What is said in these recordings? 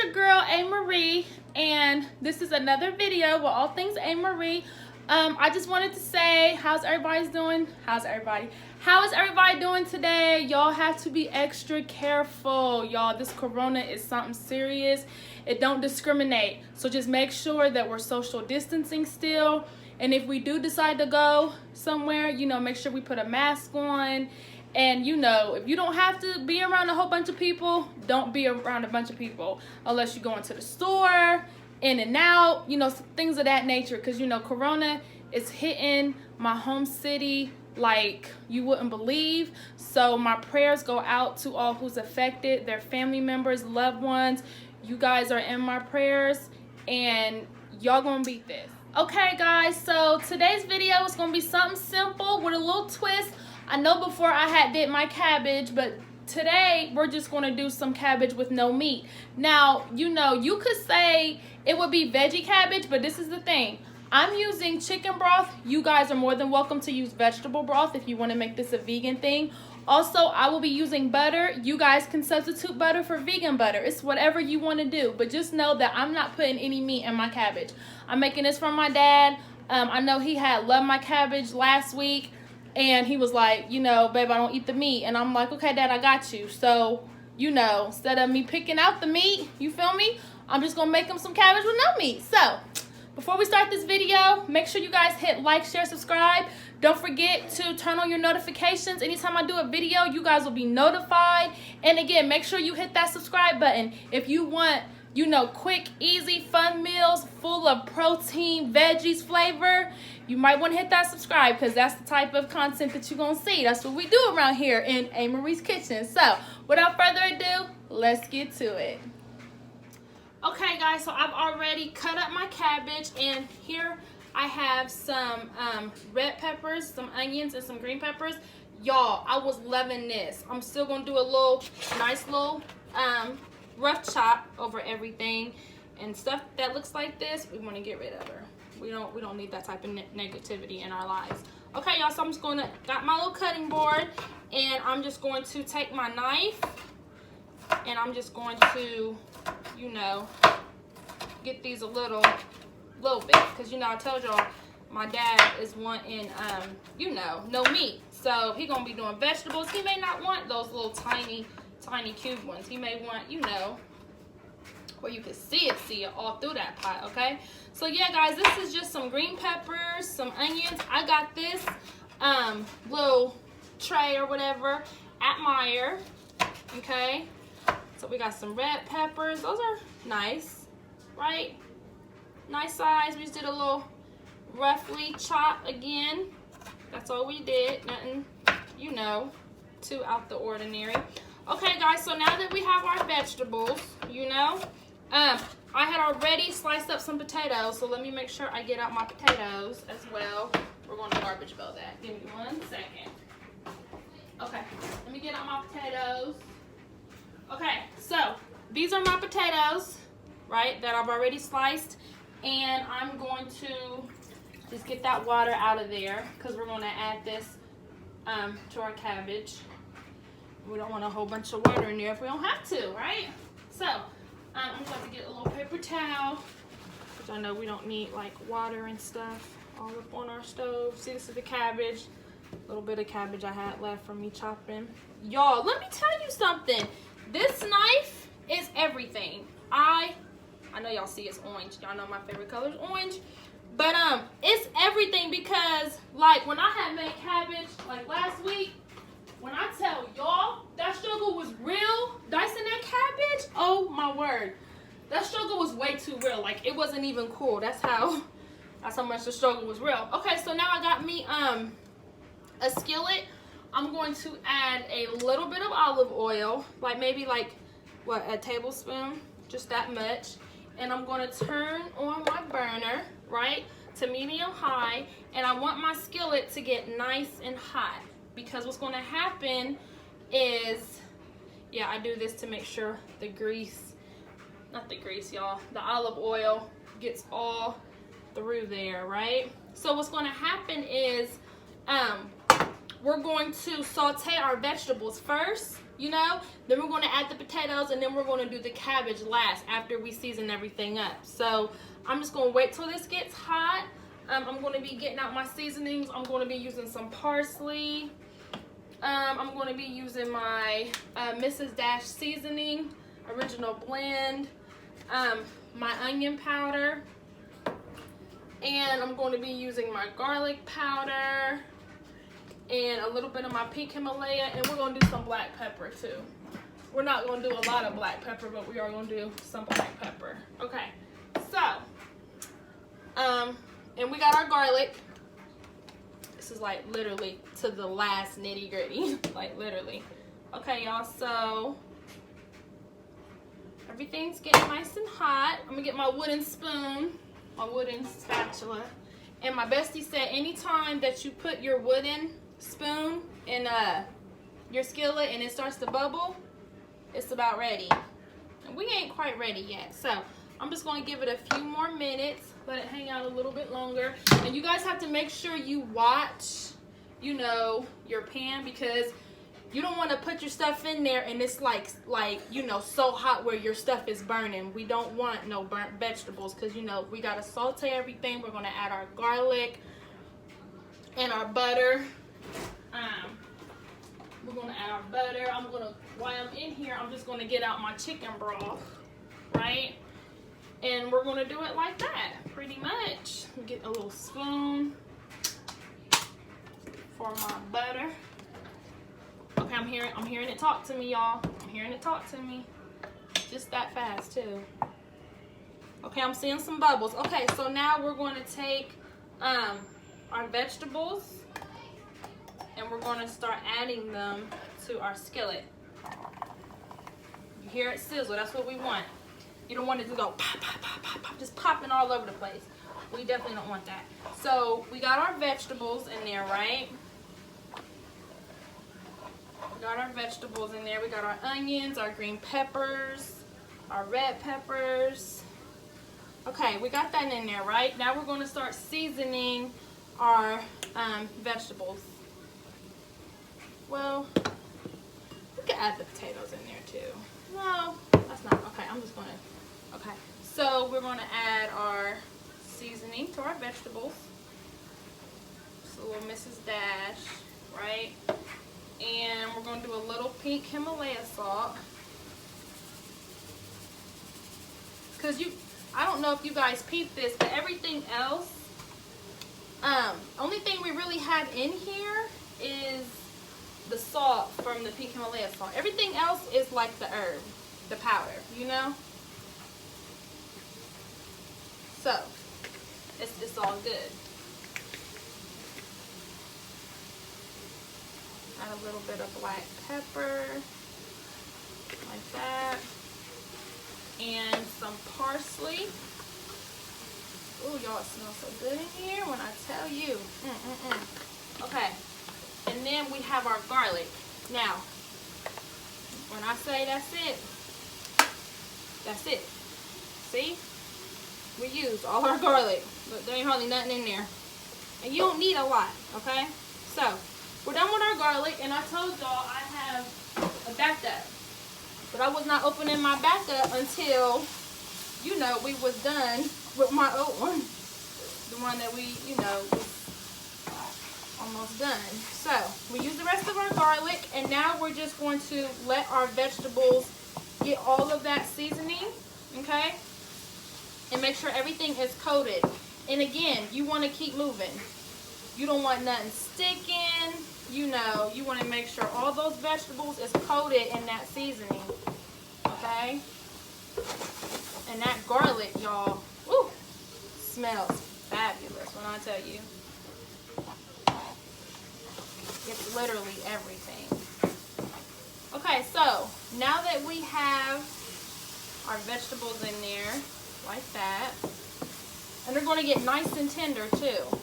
your girl A. Marie, and this is another video with all things A. Marie. I just wanted to say, how's everybody doing? How is everybody doing today? Y'all have to be extra careful, y'all. This corona is something serious. It don't discriminate, so just make sure that we're social distancing still. And if we do decide to go somewhere, you know, make sure we put a mask on. And, you know, if you don't have to be around a whole bunch of people, don't be around a bunch of people unless you're going to the store, in and out, you know, things of that nature. Because, you know, corona is hitting my home city like you wouldn't believe. So my prayers go out to all who's affected, their family members, loved ones. You guys are in my prayers, and y'all gonna beat this. Okay, guys, so today's video is gonna be something simple with a little twist. I know before I did my cabbage, but today we're just going to do some cabbage with no meat. Now, you know, you could say it would be veggie cabbage, but this is the thing. I'm using chicken broth. You guys are more than welcome to use vegetable broth if you want to make this a vegan thing. Also, I will be using butter. You guys can substitute butter for vegan butter. It's whatever you want to do, but just know that I'm not putting any meat in my cabbage. I'm making this for my dad. I know he had loved my cabbage last week. And he was like, you know, babe, I don't eat the meat. And I'm like, okay, Dad, I got you. So, you know, instead of me picking out the meat, you feel me? I'm just going to make him some cabbage with no meat. So, before we start this video, make sure you guys hit like, share, subscribe. Don't forget to turn on your notifications. Anytime I do a video, you guys will be notified. And again, make sure you hit that subscribe button if you want, you know, quick, easy, fun meals full of protein, veggies flavor. You might want to hit that subscribe because that's the type of content that you're going to see. That's what we do around here in A. Marie's Kitchen. So, without further ado, let's get to it. Okay, guys, so I've already cut up my cabbage, and here I have some red peppers, some onions, and some green peppers. Y'all, I was loving this. I'm still going to do a nice little rough chop over everything, and stuff that looks like this, we want to get rid of her. We don't need that type of negativity in our lives. Okay, y'all, so I'm just gonna got my little cutting board, and I'm just going to take my knife, and I'm just going to, you know, get these a little bit, because, you know, I told y'all my dad is wanting you know, no meat, so he gonna be doing vegetables. He may not want those little tiny cube ones. He may want, you know, where you can see it all through that pot. Okay, so yeah, guys, this is just some green peppers, some onions. I got this little tray or whatever at Meijer. Okay, so we got some red peppers. Those are nice, right? Nice size. We just did a little roughly chop again. That's all we did. Nothing, you know, too out the ordinary. Okay, guys, so now that we have our vegetables, you know, I had already sliced up some potatoes, so let me make sure I get out my potatoes as well. We're going to garbage bale that. Give me 1 second. Okay, let me get out my potatoes. Okay, so these are my potatoes, right, that I've already sliced, and I'm going to just get that water out of there because we're going to add this to our cabbage. We don't want a whole bunch of water in there if we don't have to, right? So, I'm going to get a little paper towel, which I know we don't need like water and stuff all up on our stove. See, this is the cabbage. A little bit of cabbage I had left from me chopping. Y'all, let me tell you something. This knife is everything. I know y'all see it's orange. Y'all know my favorite color is orange. But it's everything because like when I had made cabbage like last week, when I tell y'all that struggle was real, dicing that cabbage, oh my word. That struggle was way too real. Like it wasn't even cool. That's how much the struggle was real. Okay, so now I got me a skillet. I'm going to add a little bit of olive oil, like maybe like what, a tablespoon, just that much. And I'm going to turn on my burner, right, to medium high, and I want my skillet to get nice and hot. Because what's going to happen is, yeah, I do this to make sure the grease, not the grease, y'all, the olive oil gets all through there, right? So what's going to happen is we're going to saute our vegetables first, you know, then we're going to add the potatoes, and then we're going to do the cabbage last after we season everything up. So I'm just going to wait till this gets hot. I'm going to be getting out my seasonings. I'm going to be using some parsley. I'm going to be using my Mrs. Dash seasoning, original blend, my onion powder, and I'm going to be using my garlic powder, and a little bit of my pink Himalaya, and we're going to do some black pepper too. We're not going to do a lot of black pepper, but we are going to do some black pepper. Okay, so, and we got our garlic. This is like literally to the last nitty gritty, like literally. Okay, y'all, so everything's getting nice and hot. I'm gonna get my wooden spoon, my wooden spatula. And my bestie said anytime that you put your wooden spoon in your skillet and it starts to bubble, it's about ready. And we ain't quite ready yet. So I'm just gonna give it a few more minutes, let it hang out a little bit longer. And you guys have to make sure you watch, you know, your pan, because you don't want to put your stuff in there and it's like you know, so hot where your stuff is burning. We don't want no burnt vegetables, because, you know, we got to saute everything. We're going to add our garlic and our butter. We're going to add our butter. While I'm in here, I'm just going to get out my chicken broth, right? And we're going to do it like that, pretty much. Get a little spoon for my butter. Okay, I'm hearing it talk to me, y'all. I'm hearing it talk to me. Just that fast, too. Okay, I'm seeing some bubbles. Okay, so now we're going to take our vegetables and we're going to start adding them to our skillet. You hear it sizzle, that's what we want. You don't want it to go pop, pop, pop, pop, pop, just popping all over the place. We definitely don't want that. So we got our vegetables in there, right? We got our vegetables in there. We got our onions, our green peppers, our red peppers. Okay, we got that in there, right? Now we're going to start seasoning our vegetables. Well, we could add the potatoes in there too. No, that's not. Okay, I'm just going to. Okay, so we're going to add our seasoning to our vegetables. Just a little Mrs. Dash, right? And we're going to do a little pink Himalaya salt. Because I don't know if you guys peeped this, but everything else, only thing we really have in here is the salt from the pink Himalaya salt. Everything else is like the herb, the powder, you know? So, it's all good. Add a little bit of black pepper, like that. And some parsley. Ooh, y'all, it smells so good in here when I tell you. Okay, and then we have our garlic. Now, when I say that's it, that's it. See? We used all our garlic, but there ain't hardly nothing in there. And you don't need a lot, okay? So, we're done with our garlic, and I told y'all I have a backup. But I was not opening my backup until, you know, we was done with my old one. The one that we, you know, was almost done. So, we used the rest of our garlic, and now we're just going to let our vegetables get all of that seasoning, okay? And make sure everything is coated. And again, you want to keep moving. You don't want nothing sticking. You know, you want to make sure all those vegetables is coated in that seasoning. Okay? And that garlic, y'all, woo, smells fabulous when I tell you. It's literally everything. Okay, so now that we have our vegetables in there, like that, and they're going to get nice and tender too.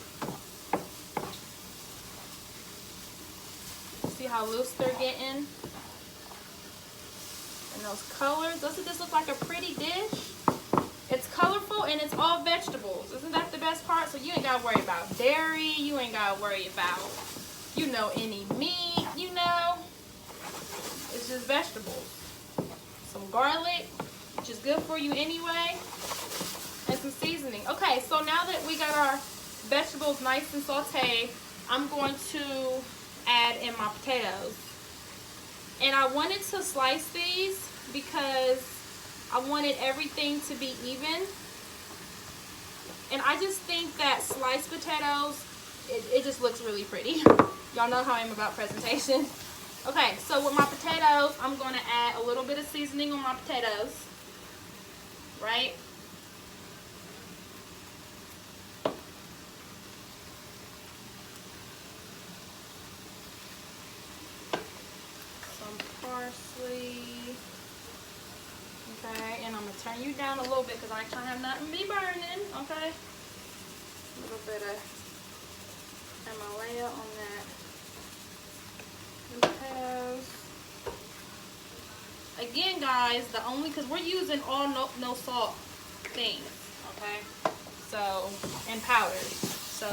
See how loose they're getting? And those colors, doesn't this look like a pretty dish? It's colorful and it's all vegetables. Isn't that the best part? So you ain't got to worry about dairy. You ain't got to worry about you know, any meat, you know. It's just vegetables. Some garlic, which is good for you anyway, and some seasoning. Okay, so now that we got our vegetables nice and sauteed, I'm going to add in my potatoes. And I wanted to slice these because I wanted everything to be even. And I just think that sliced potatoes, it just looks really pretty. Y'all know how I am about presentation. Okay, so with my potatoes, I'm going to add a little bit of seasoning on my potatoes, right? Some parsley. Okay, and I'm going to turn you down a little bit because I ain't trying to have nothing be burning, okay? A little bit of Himalaya on that. Potatoes. Again, guys, because we're using all no salt things, okay? So, and powders. So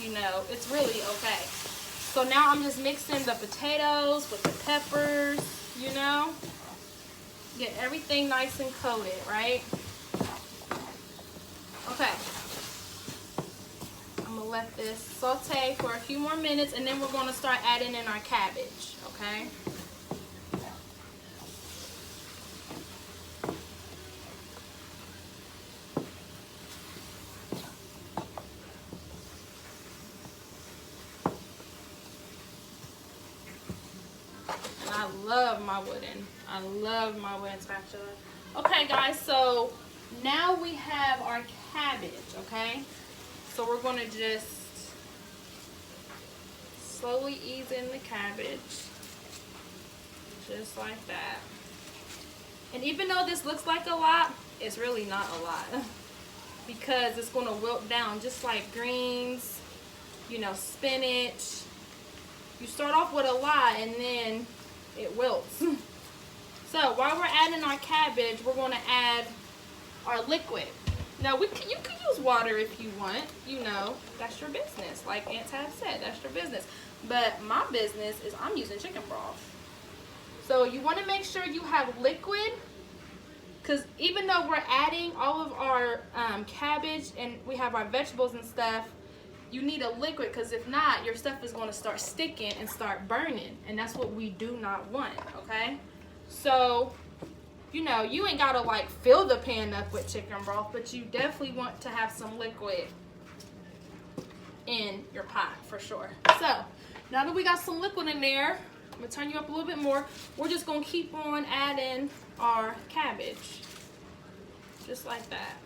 you know, it's really okay. So now I'm just mixing the potatoes with the peppers, you know? Get everything nice and coated, right? Okay. I'm gonna let this saute for a few more minutes, and then we're gonna start adding in our cabbage, okay? I love my wooden spatula. Okay, guys, so now we have our cabbage, okay? So we're going to just slowly ease in the cabbage, just like that. And even though this looks like a lot, it's really not a lot because it's going to wilt down just like greens, you know, spinach. You start off with a lot and then it wilts. So while we're adding our cabbage, we're going to add our liquid. Now you can use water if you want, you know, that's your business. Like Aunt Tab said, that's your business. But my business is I'm using chicken broth. So you want to make sure you have liquid, because even though we're adding all of our cabbage and we have our vegetables and stuff, you need a liquid, because if not, your stuff is going to start sticking and start burning, and that's what we do not want, okay? So, you know, you ain't got to like fill the pan up with chicken broth, but you definitely want to have some liquid in your pot for sure. So, now that we got some liquid in there, I'm going to turn you up a little bit more. We're just going to keep on adding our cabbage, just like that.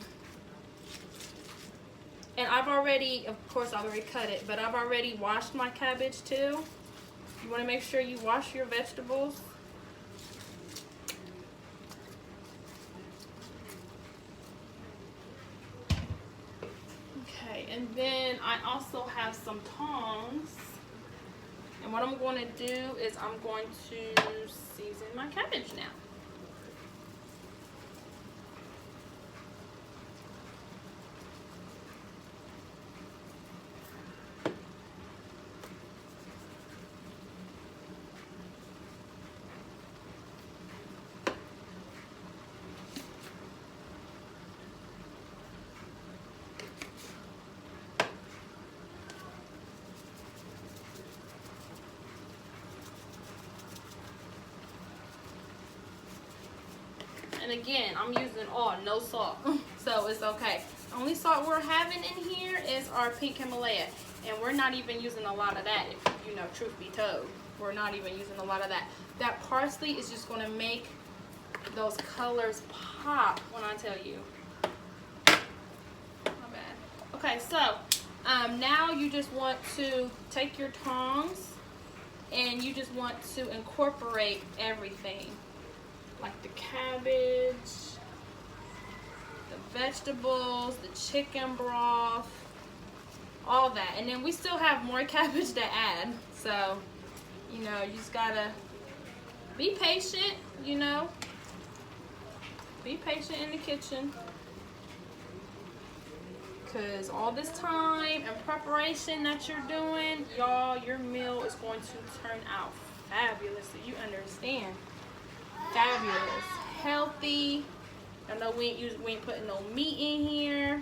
And I've already, of course, I've already cut it, but I've already washed my cabbage too. You want to make sure you wash your vegetables. Okay, and then I also have some tongs. And what I'm going to do is I'm going to season my cabbage now. And again, I'm using no salt, so it's okay. The only salt we're having in here is our pink Himalaya, and we're not even using a lot of that, if you know, truth be told. We're not even using a lot of that. That parsley is just going to make those colors pop when I tell you. My bad. Okay, so now you just want to take your tongs and you just want to incorporate everything. Like the cabbage, the vegetables, the chicken broth, all that. And then we still have more cabbage to add. So, you know, you just gotta be patient, you know. Be patient in the kitchen. because all this time and preparation that you're doing, y'all, your meal is going to turn out fabulous. So you understand? Fabulous. Healthy. I know we ain't putting no meat in here.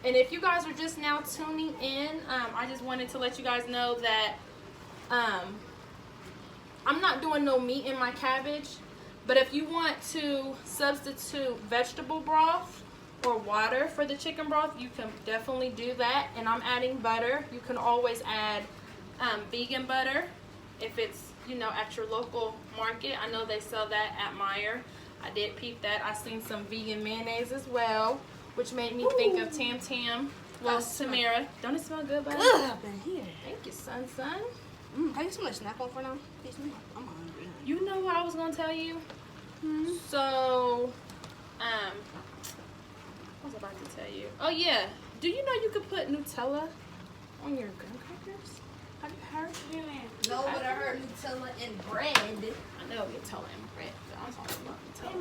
And if you guys are just now tuning in, I just wanted to let you guys know that I'm not doing no meat in my cabbage. But if you want to substitute vegetable broth or water for the chicken broth, you can definitely do that. And I'm adding butter. You can always add vegan butter if it's, you know, at your local market. I know they sell that at Meijer. I did peep that. I seen some vegan mayonnaise as well, which made me think of Tam Tam. Well, Tamara. Don't it smell good, buddy? Good up in here. Thank you, son. Can I get some snack on for now? I'm hungry. You know what I was gonna tell you? So, what was I about to tell you? Oh yeah. Do you know you could put Nutella on your graham crackers? Have you heard? No, but I heard Nutella and bread. I know Nutella and bread, but I'm talking about Nutella.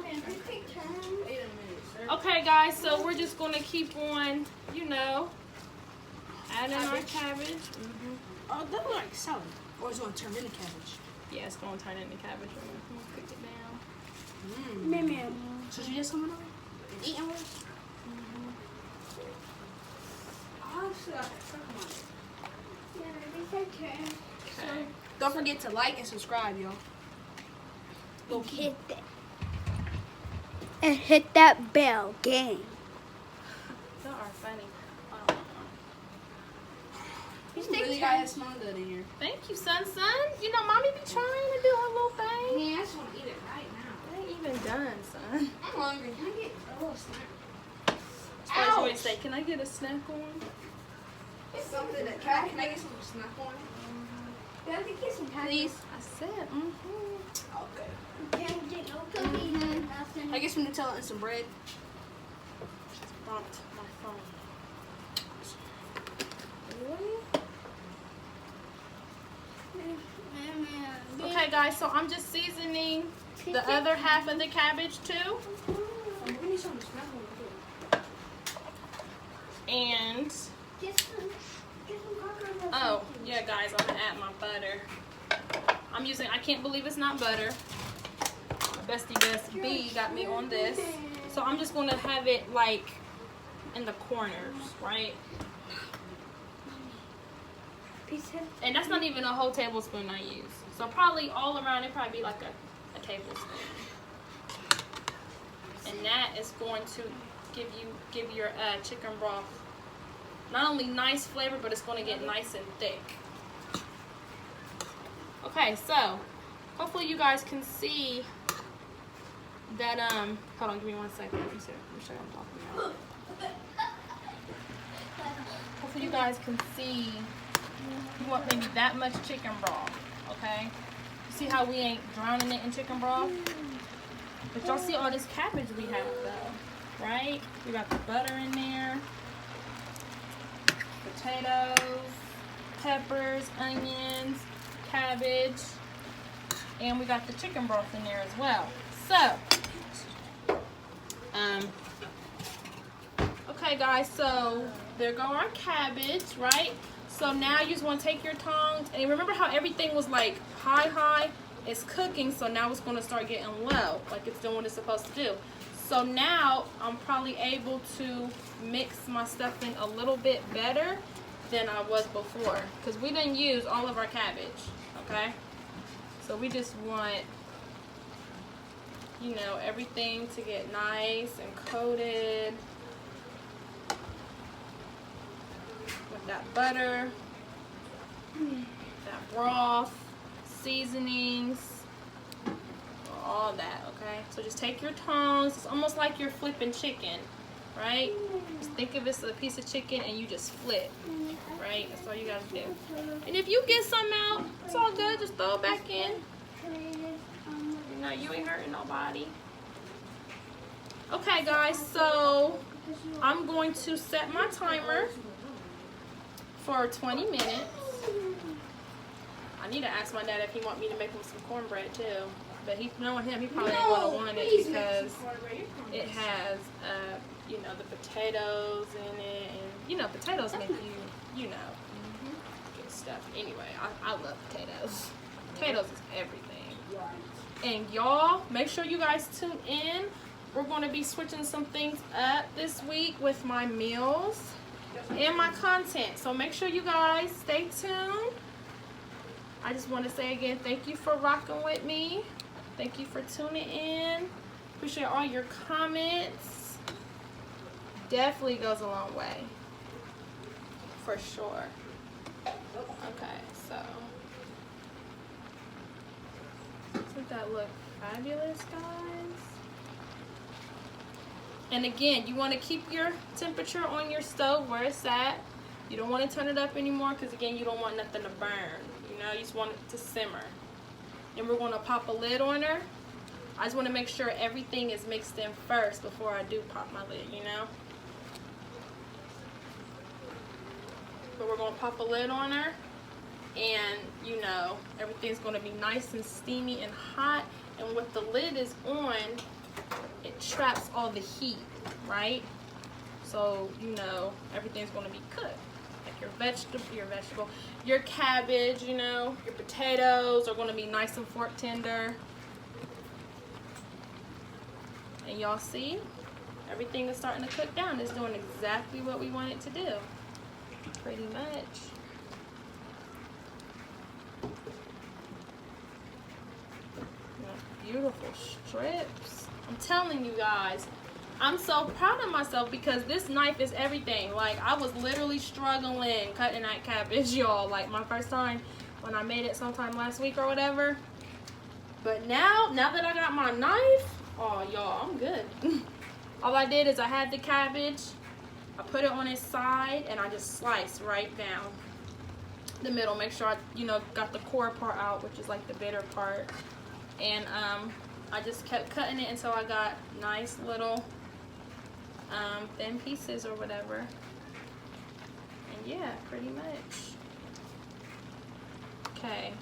Wait a minute, sir. Okay, guys. So we're just gonna keep on, you know, adding our cabbage. Oh, that looks like salad. Or it's going to turn into cabbage. Yeah, it's gonna turn into cabbage. I'm gonna cook it down. So she just coming over and eating with us? Oh, Okay. don't forget to like and subscribe, y'all. Go hit that. And hit that bell, gang. Y'all are funny. You really got to smell good in here. Thank you, son. You know, mommy be trying to do her little thing. Yeah, I just want to eat it right now. It ain't even done, son. I'm hungry. Can I get a little snack? I always say, can I get a snack on? It's something that can I get some snack on? Can I get some Please. I said, Okay. Can I get no cookies or nothing? Can I get some Nutella and some bread? Just bumped my phone. Okay, guys, so I'm just seasoning the other half of the cabbage too. We need some snack on. And, Get some crackers or oh, something. yeah, guys, I'm gonna add my butter. I'm using, I can't believe it's not butter. My bestie Best B got me on this. So I'm just gonna have it like in the corners, right? And that's not even a whole tablespoon I use. So probably all around it probably be like a tablespoon. And that is going to give your chicken broth not only nice flavor, but it's going to get nice and thick. Okay, so hopefully you guys can see that hold on, give me 1 second. Let me show you what I'm talking about. Hopefully you guys can see. You want maybe that much chicken broth, okay? You see how we ain't drowning it in chicken broth? But y'all see all this cabbage we have though, right? We got the butter in there, potatoes, peppers, onions, cabbage, and we got the chicken broth in there as well. So, okay guys, so there go our cabbage, right? So now you just want to take your tongs, and remember how everything was like high, it's cooking, so now it's going to start getting low, like it's doing what it's supposed to do. So now I'm probably able to mix my stuffing a little bit better than I was before, because we didn't use all of our cabbage, okay? So we just want, you know, everything to get nice and coated with that butter, that broth, seasonings, all that, okay? So just take your tongs. It's almost like you're flipping chicken, right? Just think of it as a piece of chicken and you just flip, right? That's all you gotta do. And if you get some out, it's all good. Just throw it back in. No, you ain't hurting nobody. Okay, guys, so I'm going to set my timer for 20 minutes. I need to ask my dad if he want me to make him some cornbread too. But knowing him, he probably ain't gonna want it because it has, you know, the potatoes in it, and you know, potatoes make you know, good stuff. Anyway, I love potatoes. Potatoes is everything. And y'all, make sure you guys tune in. We're going to be switching some things up this week with my meals and my content. So make sure you guys stay tuned. I just want to say again, thank you for rocking with me. Thank you for tuning in. Appreciate all your comments. Definitely goes a long way. For sure. Okay, so. Doesn't that look fabulous, guys? And again, you want to keep your temperature on your stove where it's at. You don't want to turn it up anymore because, again, you don't want nothing to burn. You know, you just want it to simmer. And we're going to pop a lid on her. I just want to make sure everything is mixed in first before I do pop my lid, you know. But we're going to pop a lid on her. And, you know, everything's going to be nice and steamy and hot. And with the lid is on, it traps all the heat, right? So, you know, everything's going to be cooked. Like your cabbage, you know, your potatoes are going to be nice and fork tender. And y'all see, everything is starting to cook down. It's doing exactly what we want it to do, pretty much. Beautiful strips. I'm telling you guys, I'm so proud of myself because this knife is everything. Like, I was literally struggling cutting that cabbage, y'all. Like, my first time when I made it sometime last week or whatever. But now that I got my knife, oh, y'all, I'm good. All I did is I had the cabbage, I put it on its side, and I just sliced right down the middle. Make sure I, you know, got the core part out, which is like the bitter part. And I just kept cutting it until I got nice little thin pieces or whatever. And yeah, pretty much. Okay,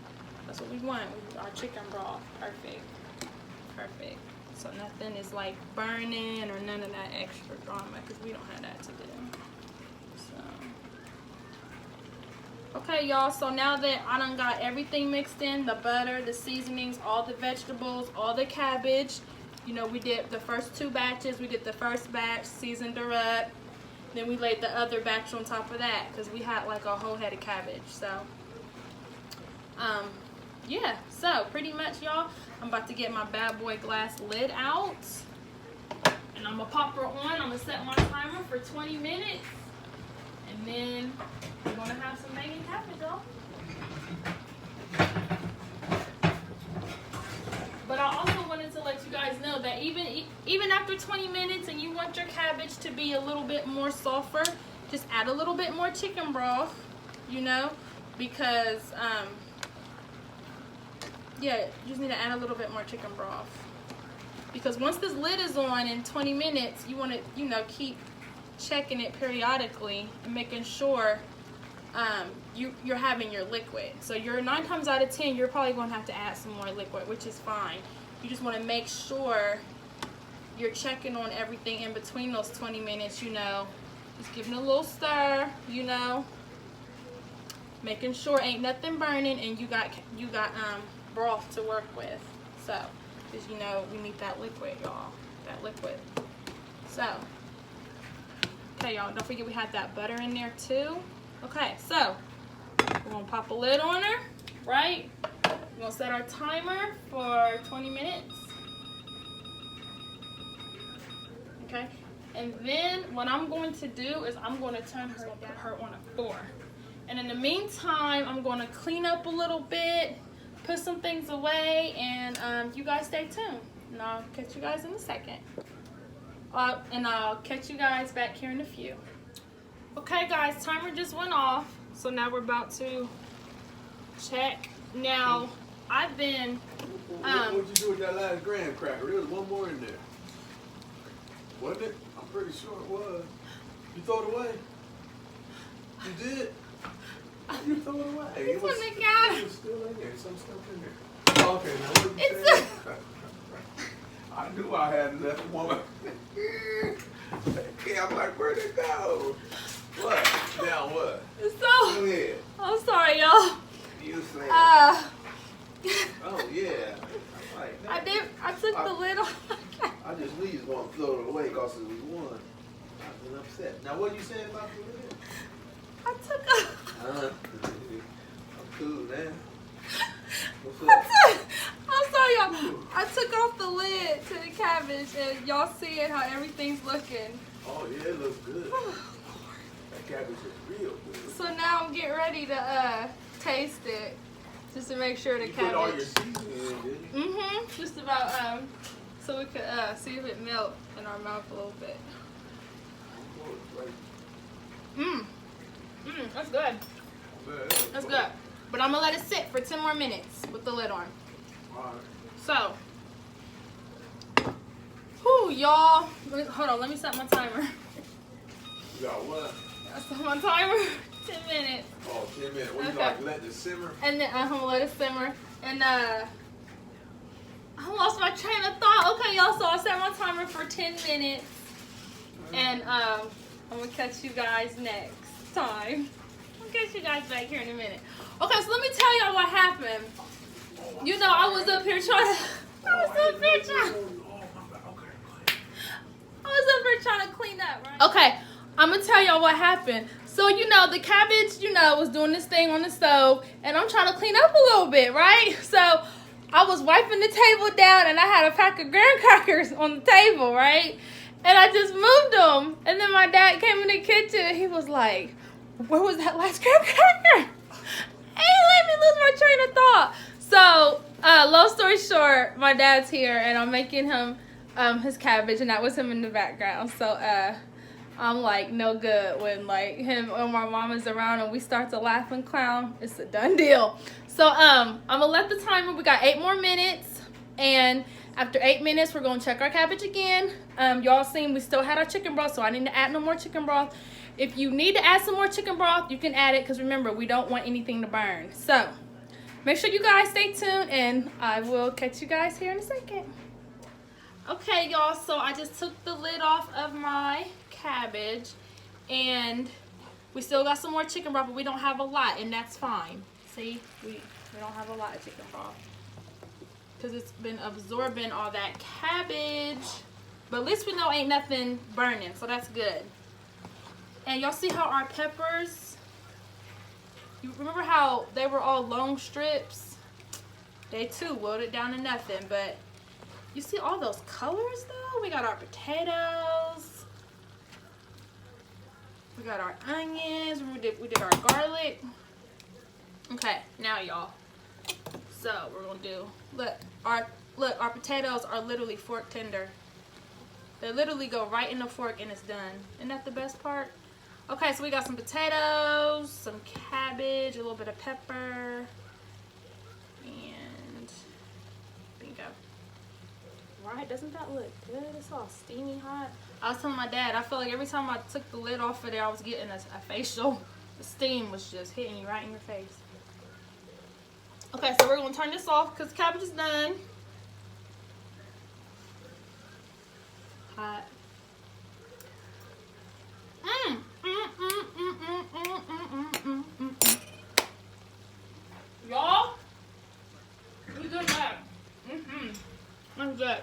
that's what we want. Our chicken broth, perfect, perfect. So nothing is like burning or none of that extra drama because we don't have that to do. Okay, y'all, so now that I done got everything mixed in, the butter, the seasonings, all the vegetables, all the cabbage, you know, we did the first 2 batches. We did the first batch, seasoned her up. Then we laid the other batch on top of that because we had like a whole head of cabbage. So, yeah, so pretty much, y'all, I'm about to get my bad boy glass lid out. And I'm going to pop her on. I'm going to set my timer for 20 minutes. And then we're going to have some Veggie Cabbage, y'all. But I also wanted to let you guys know that even after 20 minutes and you want your cabbage to be a little bit more sulfur, just add a little bit more chicken broth, you know, because, yeah, you just need to add a little bit more chicken broth. Because once this lid is on in 20 minutes, you want to, you know, keep checking it periodically and making sure you're having your liquid. So you're 9 times out of 10 you're probably going to have to add some more liquid, which is fine. You just want to make sure you're checking on everything in between those 20 minutes, you know, just giving a little stir, you know, making sure ain't nothing burning and you got broth to work with. So because, you know, we need that liquid, y'all, that liquid. So okay, y'all, don't forget we had that butter in there too. Okay, so we're gonna pop a lid on her, right? We're gonna set our timer for 20 minutes. Okay, and then what I'm going to do is I'm going to turn her down, put her on a 4. And in the meantime, I'm going to clean up a little bit, put some things away, and you guys stay tuned. And I'll catch you guys in a second. And I'll catch you guys back here in a few. Okay guys, timer just went off, so now we're about to check. Now, I've been what'd you do with that last graham cracker? There was one more in there, wasn't it? I'm pretty sure it was. You throw it away? You did? You throw it away. It was still in there, some stuff in there. Okay, now what you saying? I knew I had left one. Yeah, I'm like, where'd it go? What? Now what? Go So, ahead. I'm sorry, y'all. You say. Oh yeah. I'm like, I took the lid off. I just knew you was gonna throw it away because we won. I've been upset. Now what you saying about the lid? I took a. I'm cool now. What's up? I'm sorry, y'all. I took off the lid to the cabbage, and y'all seeing how everything's looking. Oh yeah, it looks good. That cabbage is real good. So now I'm getting ready to taste it, just to make sure the You cabbage. put all your seasoning in, didn't you? Just about so we could see if it melts in our mouth a little bit. That's good. That's good. But I'm gonna let it sit for 10 more minutes with the lid on. Alright. So, whew, y'all. Hold on, let me set my timer. You got what? I set my timer. 10 minutes. Oh, 10 minutes. What, you Okay. like let it simmer? And then I'm gonna let it simmer. And I lost my train of thought. Okay, y'all. So I set my timer for 10 minutes. And I'm gonna catch you guys next time. I'll catch you guys back here in a minute. Okay, so let me tell y'all what happened. You know, I was up here trying to clean up, right? Okay, I'm gonna tell y'all what happened. So, you know, the cabbage, you know, was doing this thing on the stove, and I'm trying to clean up a little bit, right? So, I was wiping the table down, and I had a pack of graham crackers on the table, right? And I just moved them. And then my dad came in the kitchen, and he was like, where was that last graham cracker? And he let me lose my train of thought. So, long story short, my dad's here, and I'm making him his cabbage, and that was him in the background. So, I'm like no good when like him or my mom is around and we start to laugh and clown. It's a done deal. So I'm gonna let the timer. We got 8 more minutes, and after 8 minutes, we're gonna check our cabbage again. Y'all seen we still had our chicken broth, so I need to add no more chicken broth. If you need to add some more chicken broth, you can add it because remember we don't want anything to burn. So make sure you guys stay tuned, and I will catch you guys here in a second. Okay, y'all, so I just took the lid off of my cabbage, and we still got some more chicken broth, but we don't have a lot, and that's fine. See, we don't have a lot of chicken broth because it's been absorbing all that cabbage, but at least we know ain't nothing burning, so that's good. And y'all see how our peppers, you remember how they were all long strips? They too wilted down to nothing, but you see all those colors though? We got our potatoes. We got our onions. We did our garlic. Okay, now y'all. So we're gonna do look our potatoes are literally fork tender. They literally go right in the fork and it's done. Isn't that the best part? Okay, so we got some potatoes, some cabbage, a little bit of pepper, and bingo. Right, doesn't that look good? It's all steamy hot. I was telling my dad, I felt like every time I took the lid off of there, I was getting a facial. The steam was just hitting you right in your face. Okay, so we're gonna turn this off because cabbage is done. Hot. Y'all, we good that. That's good.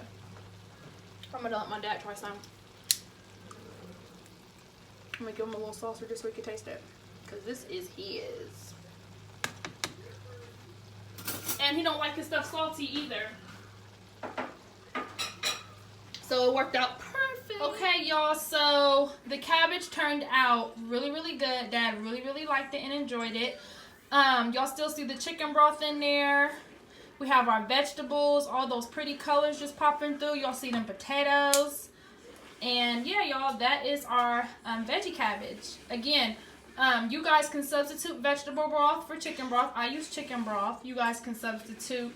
I'm gonna let my dad try some. I'm gonna give him a little saucer just so he can taste it, cause this is his. And he don't like his stuff salty either. So it worked out perfect. Okay, y'all, so the cabbage turned out really, really good. Dad really, really liked it and enjoyed it. Y'all still see the chicken broth in there. We have our vegetables, all those pretty colors just popping through. Y'all see them potatoes. And yeah, y'all, that is our veggie cabbage. Again, you guys can substitute vegetable broth for chicken broth. I use chicken broth. You guys can substitute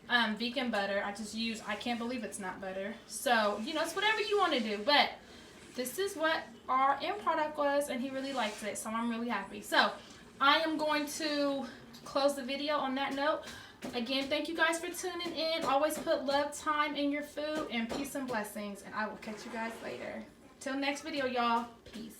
vegan butter. I can't believe it's not butter. So, you know, it's whatever you want to do. But this is what our end product was, and he really likes it. So I'm really happy. So I am going to close the video on that note. Again, thank you guys for tuning in. Always put love, time in your food, and peace and blessings. And I will catch you guys later. Till next video, y'all. Peace.